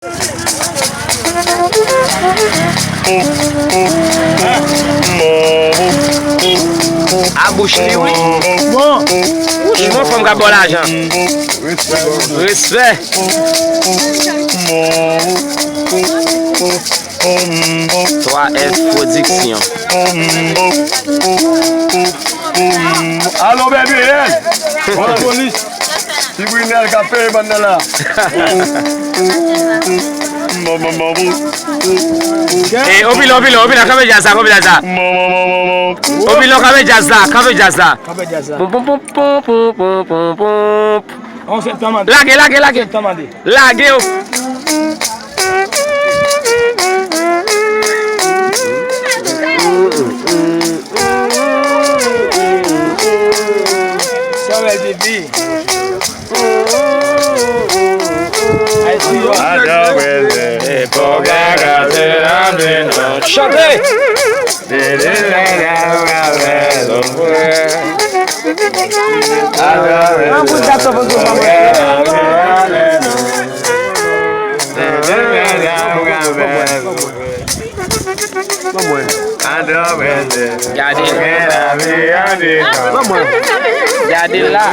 A bouche li, oui. Bon. Sinon, faut me bon l'argent. Respect. 3F production. Allô, bébé, on la police. Si vous venez le café, bandana. Eh, obilo, kabe jazza. Obilo, kabe jazza. On s'est demandé. Lage. Lage, oh. Ça va être bien. Chantez! Regardez là.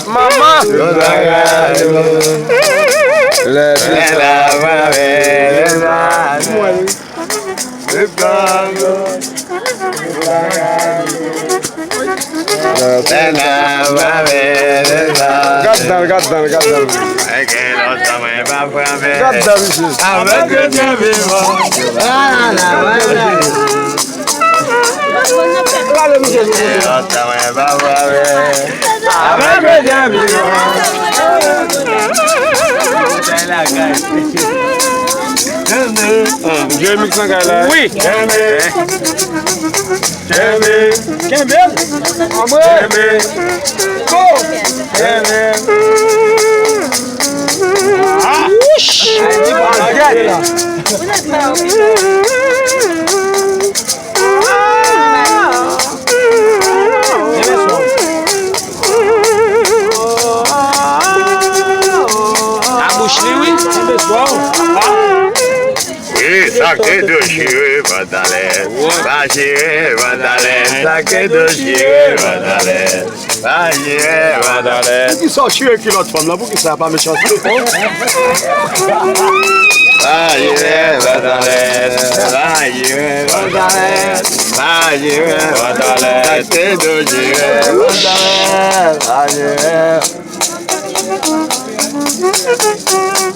Maman. Oui. Saque do chire, vai girer, saque do chire, vai girer. Por que só chire aqui l'autre femme là? Por que ça n'a pas me chanter? Vai girer, saque do chire,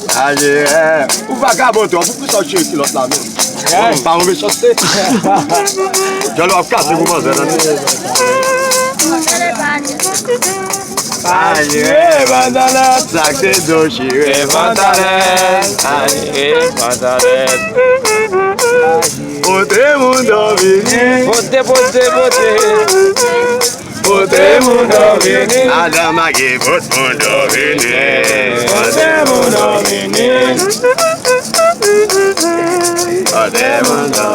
vai girer. O vagabundo, por que só chega aqui lá mesmo? Para me chanter. Já não vai ficar sem você, né? Aïe, bandana, saque do chire, Bote mundo vini, bote mundo vini, Adama que bote mundo vini, bote mundo vini, bote mundo,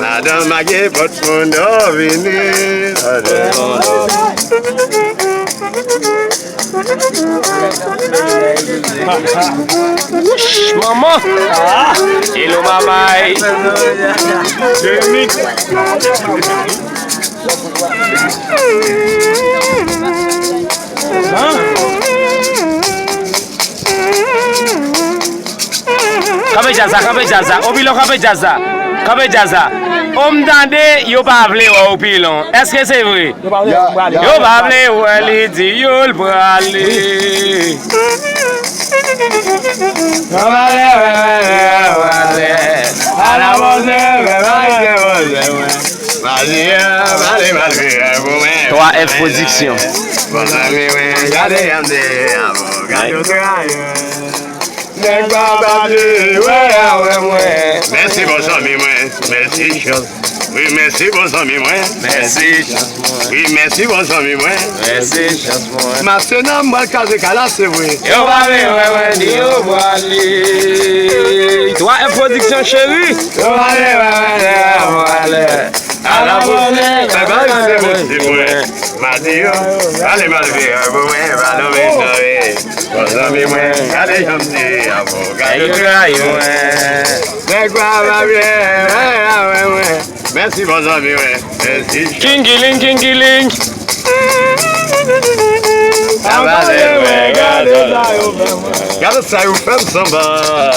Adama que bote mundo vini, bote mundo. Maman. Hello, mamai. Kabe jaza. Obilo kabe jaza. Omdande yo pa vle ou pilon. Est-ce que c'est vrai? Yo pa vle ou elle dit yo l'brale. Toi F production. merci bon ami moi. Merci chance. Oui, merci bon ami moi. Merci chance moi. Oui, merci bon ami moi. Merci chance moi. Maintenant, moi, quand je cala, c'est vrai. Yo vale, ouais, yo vale. Toi, production chérie. Yo vale. À la bonne, c'est bon, c'est vrai. Madio, allez, malvé, bon, bon ami moi. Allez, j'aime dire, merci, bon ami, merci. Kingiling. Regarde ça, vous faites samba.